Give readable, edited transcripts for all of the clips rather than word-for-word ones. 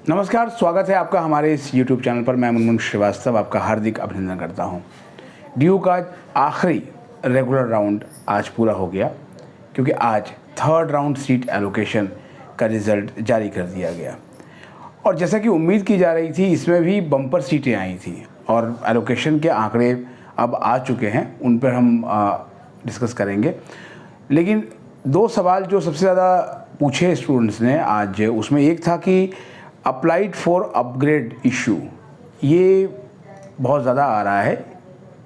नमस्कार, स्वागत है आपका हमारे इस YouTube चैनल पर। मैं मुनमुन श्रीवास्तव आपका हार्दिक अभिनंदन करता हूं। ड्यू का आखिरी रेगुलर राउंड आज पूरा हो गया, क्योंकि आज थर्ड राउंड सीट एलोकेशन का रिज़ल्ट जारी कर दिया गया। और जैसा कि उम्मीद की जा रही थी, इसमें भी बम्पर सीटें आई थी और एलोकेशन के आंकड़े अब आ चुके हैं, उन पर हम डिस्कस करेंगे। लेकिन दो सवाल जो सबसे ज़्यादा पूछे स्टूडेंट्स ने आज, उसमें एक था कि अप्लाइड फॉर अपग्रेड इशू, ये बहुत ज़्यादा आ रहा है।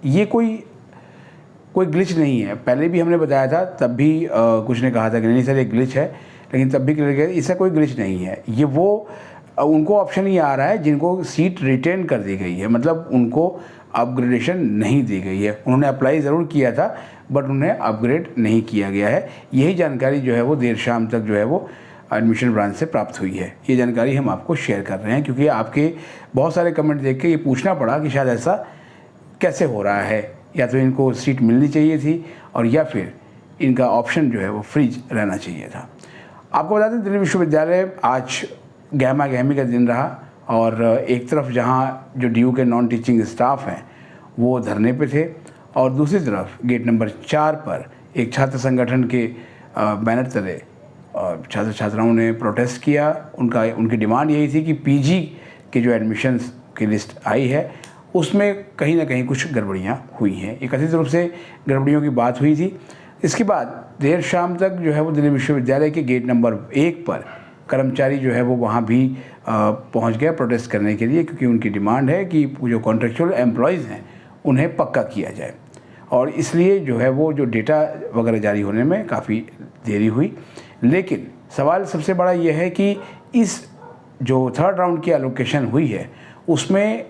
ये कोई ग्लिच नहीं है। पहले भी हमने बताया था, तब भी कुछ ने कहा था कि नहीं सर ये ग्लिच है, लेकिन तब भी क्लियर किया इससे कोई ग्लिच नहीं है। ये उनको ऑप्शन ही आ रहा है जिनको सीट रिटेन कर दी गई है, मतलब उनको अपग्रेडेशन नहीं दी गई है। उन्होंने अप्लाई ज़रूर किया था, बट उन्हें अपग्रेड नहीं किया गया है। यही जानकारी जो है वो देर शाम तक जो है वो एडमिशन ब्रांच से प्राप्त हुई है। ये जानकारी हम आपको शेयर कर रहे हैं, क्योंकि आपके बहुत सारे कमेंट देख के ये पूछना पड़ा कि शायद ऐसा कैसे हो रहा है, या तो इनको सीट मिलनी चाहिए थी और या फिर इनका ऑप्शन जो है वो फ्रीज रहना चाहिए था। आपको बता दें, दिल्ली विश्वविद्यालय आज गहमा गहमी का दिन रहा, और एक तरफ जहाँ जो ड्यू के नॉन टीचिंग स्टाफ हैं वो धरने पे थे, और दूसरी तरफ गेट नंबर 4 पर एक छात्र संगठन के बैनर तले छात्र छात्राओं ने प्रोटेस्ट किया। उनकी डिमांड यही थी कि पीजी के जो एडमिशन्स की लिस्ट आई है उसमें कहीं ना कहीं कुछ गड़बड़ियाँ हुई हैं। एक कथित रूप से गड़बड़ियों की बात हुई थी। इसके बाद देर शाम तक जो है वो दिल्ली विश्वविद्यालय के गेट नंबर 1 पर कर्मचारी जो है वो वहाँ भी पहुँच गए प्रोटेस्ट करने के लिए, क्योंकि उनकी डिमांड है कि जो कॉन्ट्रेक्चुअल एम्प्लॉयज़ हैं उन्हें पक्का किया जाए, और इसलिए जो है वो जो डेटा वगैरह जारी होने में काफ़ी देरी हुई। लेकिन सवाल सबसे बड़ा यह है कि इस जो थर्ड राउंड की एलोकेशन हुई है उसमें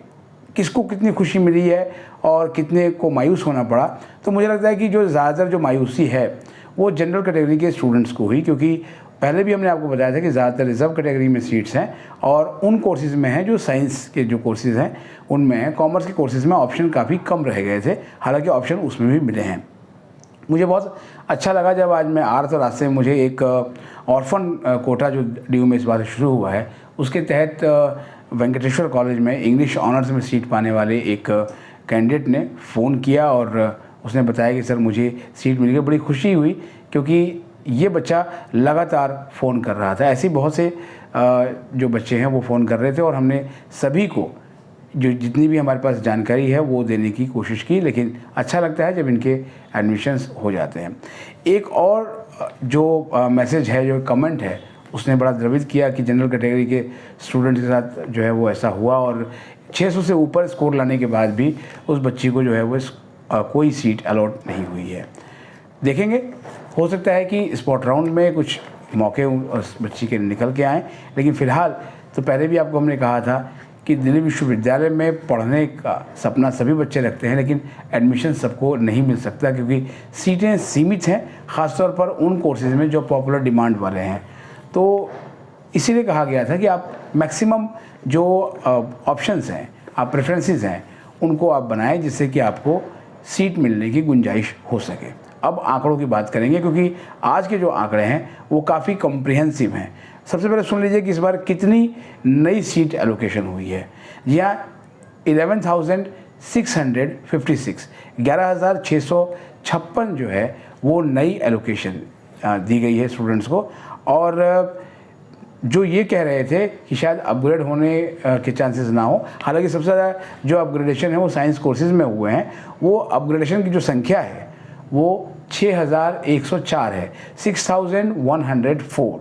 किसको कितनी खुशी मिली है और कितने को मायूस होना पड़ा। तो मुझे लगता है कि जो ज़्यादातर जो मायूसी है वो जनरल कैटेगरी के स्टूडेंट्स को हुई, क्योंकि पहले भी हमने आपको बताया था कि ज़्यादातर रिजर्व कैटेगरी में सीट्स हैं, और उन कोर्सेज़ में हैं जो साइंस के जो कोर्सेज़ हैं उनमें हैं। कॉमर्स के कोर्सेज़ में ऑप्शन काफ़ी कम रह गए थे, हालांकि ऑप्शन उसमें भी मिले हैं। मुझे बहुत अच्छा लगा जब आज मैं आ रहा था रास्ते में, मुझे एक ऑर्फन कोटा जो ड्यू में इस बार शुरू हुआ है उसके तहत वेंकटेश्वर कॉलेज में इंग्लिश ऑनर्स में सीट पाने वाले एक कैंडिडेट ने फ़ोन किया, और उसने बताया कि सर मुझे सीट मिल गई। बड़ी खुशी हुई, क्योंकि ये बच्चा लगातार फ़ोन कर रहा था। ऐसे बहुत से जो बच्चे हैं वो फ़ोन कर रहे थे, और हमने सभी को जो जितनी भी हमारे पास जानकारी है वो देने की कोशिश की। लेकिन अच्छा लगता है जब इनके एडमिशन्स हो जाते हैं। एक और जो मैसेज है, जो कमेंट है, उसने बड़ा द्रवित किया कि जनरल कैटेगरी के स्टूडेंट के साथ जो है वो ऐसा हुआ, और 600 से ऊपर स्कोर लाने के बाद भी उस बच्ची को जो है वो कोई सीट अलॉट नहीं हुई है। देखेंगे, हो सकता है कि स्पॉट राउंड में कुछ मौके उस बच्ची के निकल के आएँ, लेकिन फ़िलहाल तो पहले भी आपको हमने कहा था कि दिल्ली विश्वविद्यालय में पढ़ने का सपना सभी बच्चे रखते हैं, लेकिन एडमिशन सबको नहीं मिल सकता, क्योंकि सीटें सीमित हैं, ख़ासतौर पर उन कोर्सेज़ में जो पॉपुलर डिमांड वाले हैं। तो इसीलिए कहा गया था कि आप मैक्सिमम जो ऑप्शंस हैं, आप प्रेफरेंसेस हैं, उनको आप बनाएं, जिससे कि आपको सीट मिलने की गुंजाइश हो सके। अब आंकड़ों की बात करेंगे, क्योंकि आज के जो आंकड़े हैं वो काफ़ी कॉम्प्रिहेंसिव हैं। सबसे पहले सुन लीजिए कि इस बार कितनी नई सीट एलोकेशन हुई है। जी हाँ, 11,656 11,656 जो है वो नई एलोकेशन दी गई है स्टूडेंट्स को। और जो ये कह रहे थे कि शायद अपग्रेड होने के चांसेस ना हो, हालांकि सबसे ज़्यादा जो अपग्रेडेशन है वो साइंस कोर्सेज़ में हुए हैं। वो अपग्रेडेशन की जो संख्या है वो 6,104 है, 6,104।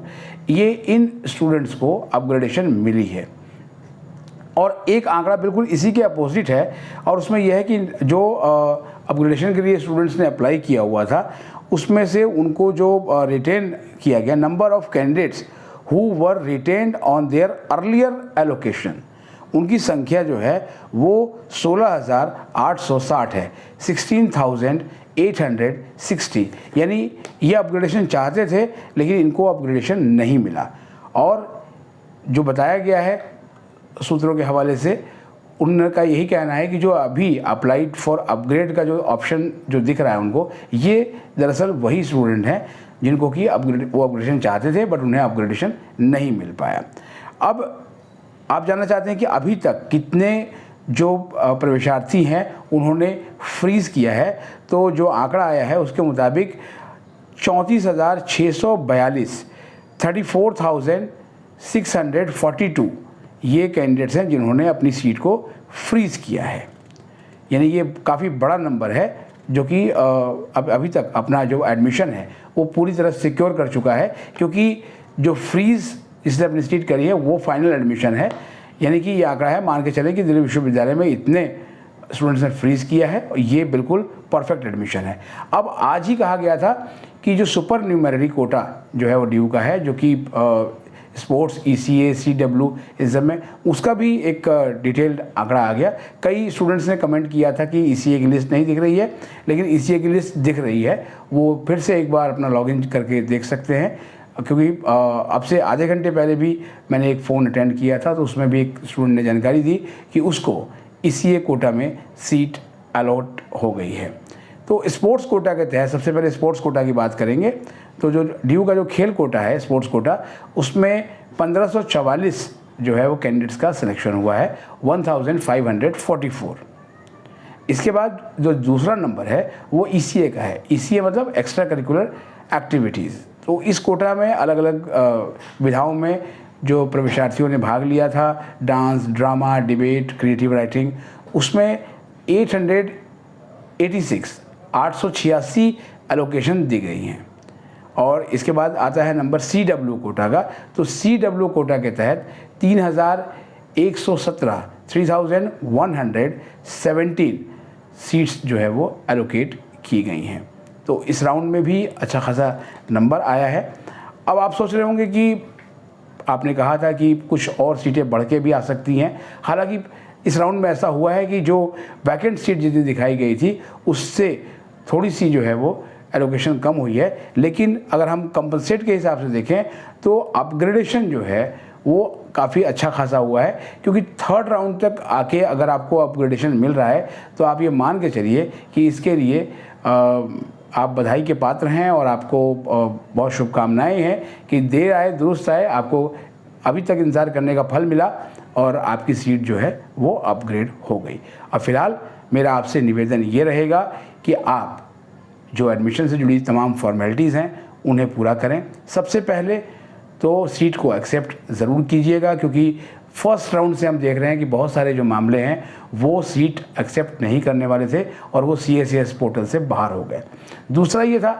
ये इन स्टूडेंट्स को अपग्रेडेशन मिली है। और एक आंकड़ा बिल्कुल इसी के अपोजिट है, और उसमें यह है कि जो अपग्रेडेशन के लिए स्टूडेंट्स ने अप्लाई किया हुआ था उसमें से उनको जो रिटेन किया गया, number of candidates who were retained on their earlier allocation, उनकी संख्या जो है वो 16,860 है, 16,860। यानी ये अपग्रेडेशन चाहते थे, लेकिन इनको अपग्रेडेशन नहीं मिला। और जो बताया गया है सूत्रों के हवाले से, उनका यही कहना है कि जो अभी अप्लाइड फॉर अपग्रेड का जो ऑप्शन जो दिख रहा है उनको, ये दरअसल वही स्टूडेंट हैं जिनको कि वो अपग्रेडेशन चाहते थे, बट उन्हें अपग्रेडेशन नहीं मिल पाया। अब आप जानना चाहते हैं कि अभी तक कितने जो प्रवेशार्थी हैं उन्होंने फ्रीज़ किया है, तो जो आंकड़ा आया है उसके मुताबिक 34,642 34,642 ये कैंडिडेट्स हैं जिन्होंने अपनी सीट को फ्रीज़ किया है। यानी ये काफ़ी बड़ा नंबर है जो कि अभी तक अपना जो एडमिशन है वो पूरी तरह सिक्योर कर चुका है, क्योंकि जो फ्रीज़ इसने अपनी सीट करी है वो फाइनल एडमिशन है। यानी कि ये आंकड़ा है, मान के चलें कि दिल्ली विश्वविद्यालय में इतने स्टूडेंट्स ने फ्रीज़ किया है और ये बिल्कुल परफेक्ट एडमिशन है। अब आज ही कहा गया था कि जो सुपर न्यूमेररी कोटा जो है वो ड्यू का है, जो कि स्पोर्ट्स, ECA, CW इस सब में, उसका भी एक डिटेल्ड आंकड़ा आ गया। कई स्टूडेंट्स ने कमेंट किया था कि ECA की लिस्ट नहीं दिख रही है, लेकिन ECA की लिस्ट दिख रही है। वो फिर से एक बार अपना लॉगिन करके देख सकते हैं, क्योंकि अब से आधे घंटे पहले भी मैंने एक फ़ोन अटेंड किया था, तो उसमें भी एक स्टूडेंट ने जानकारी दी कि उसको ECA कोटा में सीट अलॉट हो गई है। तो स्पोर्ट्स कोटा के तहत सबसे पहले स्पोर्ट्स कोटा की बात करेंगे, तो जो ड्यू का जो खेल कोटा है, स्पोर्ट्स कोटा, उसमें 1544 जो है वो कैंडिडेट्स का सिलेक्शन हुआ है, 1544। इसके बाद जो दूसरा नंबर है वो ECA का है। ECA मतलब एक्स्ट्रा करिकुलर एक्टिविटीज़। तो इस कोटा में अलग अलग विधाओं में जो प्रवेशार्थियों ने भाग लिया था, dance, drama, debate, creative writing, उसमें 886 एलोकेशन दी गई हैं। और इसके बाद आता है नंबर CW कोटा का। तो CW कोटा के तहत 3,117 सीट्स जो है वो एलोकेट की गई हैं। तो इस राउंड में भी अच्छा खासा नंबर आया है। अब आप सोच रहे होंगे कि आपने कहा था कि कुछ और सीटें बढ़ के भी आ सकती हैं। हालांकि इस राउंड में ऐसा हुआ है कि जो वैकेंट सीट जितनी दिखाई गई थी उससे थोड़ी सी जो है वो एलोकेशन कम हुई है, लेकिन अगर हम कंपनसेट के हिसाब से देखें तो अपग्रेडेशन जो है वो काफ़ी अच्छा खासा हुआ है, क्योंकि थर्ड राउंड तक आके अगर आपको अपग्रेडेशन मिल रहा है तो आप ये मान के चलिए कि इसके लिए आप बधाई के पात्र हैं और आपको बहुत शुभकामनाएं हैं कि देर आए दुरुस्त आए, आपको अभी तक इंतज़ार करने का फल मिला और आपकी सीट जो है वो अपग्रेड हो गई। अब फ़िलहाल मेरा आपसे निवेदन ये रहेगा कि आप जो एडमिशन से जुड़ी तमाम फॉर्मेलिटीज़ हैं उन्हें पूरा करें। सबसे पहले तो सीट को एक्सेप्ट ज़रूर कीजिएगा, क्योंकि फर्स्ट राउंड से हम देख रहे हैं कि बहुत सारे जो मामले हैं वो सीट एक्सेप्ट नहीं करने वाले थे और वो CSCS पोर्टल से बाहर हो गए। दूसरा ये था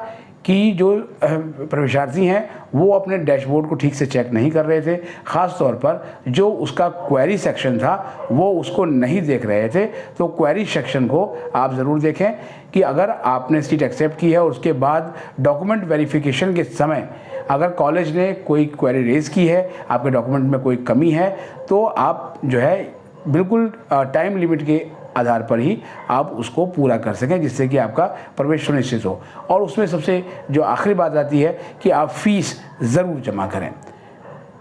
कि जो प्रवेशार्थी हैं वो अपने डैशबोर्ड को ठीक से चेक नहीं कर रहे थे, ख़ास तौर पर जो उसका क्वेरी सेक्शन था वो उसको नहीं देख रहे थे। तो क्वेरी सेक्शन को आप ज़रूर देखें कि अगर आपने सीट एक्सेप्ट की है और उसके बाद डॉक्यूमेंट वेरिफिकेशन के समय अगर कॉलेज ने कोई क्वेरी रेज़ की है, आपके डॉक्यूमेंट में कोई कमी है, तो आप जो है बिल्कुल टाइम लिमिट के आधार पर ही आप उसको पूरा कर सकें, जिससे कि आपका प्रवेश सुनिश्चित हो। और उसमें सबसे जो आखिरी बात आती है कि आप फ़ीस ज़रूर जमा करें,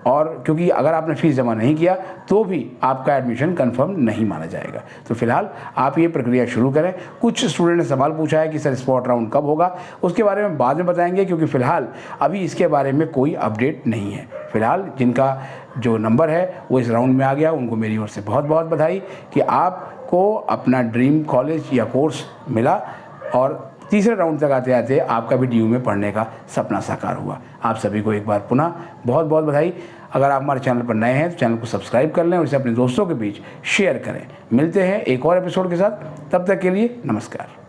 और क्योंकि अगर आपने फ़ीस जमा नहीं किया तो भी आपका एडमिशन कंफर्म नहीं माना जाएगा। तो फिलहाल आप ये प्रक्रिया शुरू करें। कुछ स्टूडेंट ने सवाल पूछा है कि सर स्पॉट राउंड कब होगा, उसके बारे में बाद में बताएंगे, क्योंकि फ़िलहाल अभी इसके बारे में कोई अपडेट नहीं है। फ़िलहाल जिनका जो नंबर है वो इस राउंड में आ गया, उनको मेरी ओर से बहुत बहुत बधाई कि आपको अपना ड्रीम कॉलेज या कोर्स मिला और तीसरे राउंड तक आते आते आपका भी DU में पढ़ने का सपना साकार हुआ। आप सभी को एक बार पुनः बहुत बहुत बधाई। अगर आप हमारे चैनल पर नए हैं तो चैनल को सब्सक्राइब कर लें और इसे अपने दोस्तों के बीच शेयर करें। मिलते हैं एक और एपिसोड के साथ, तब तक के लिए नमस्कार।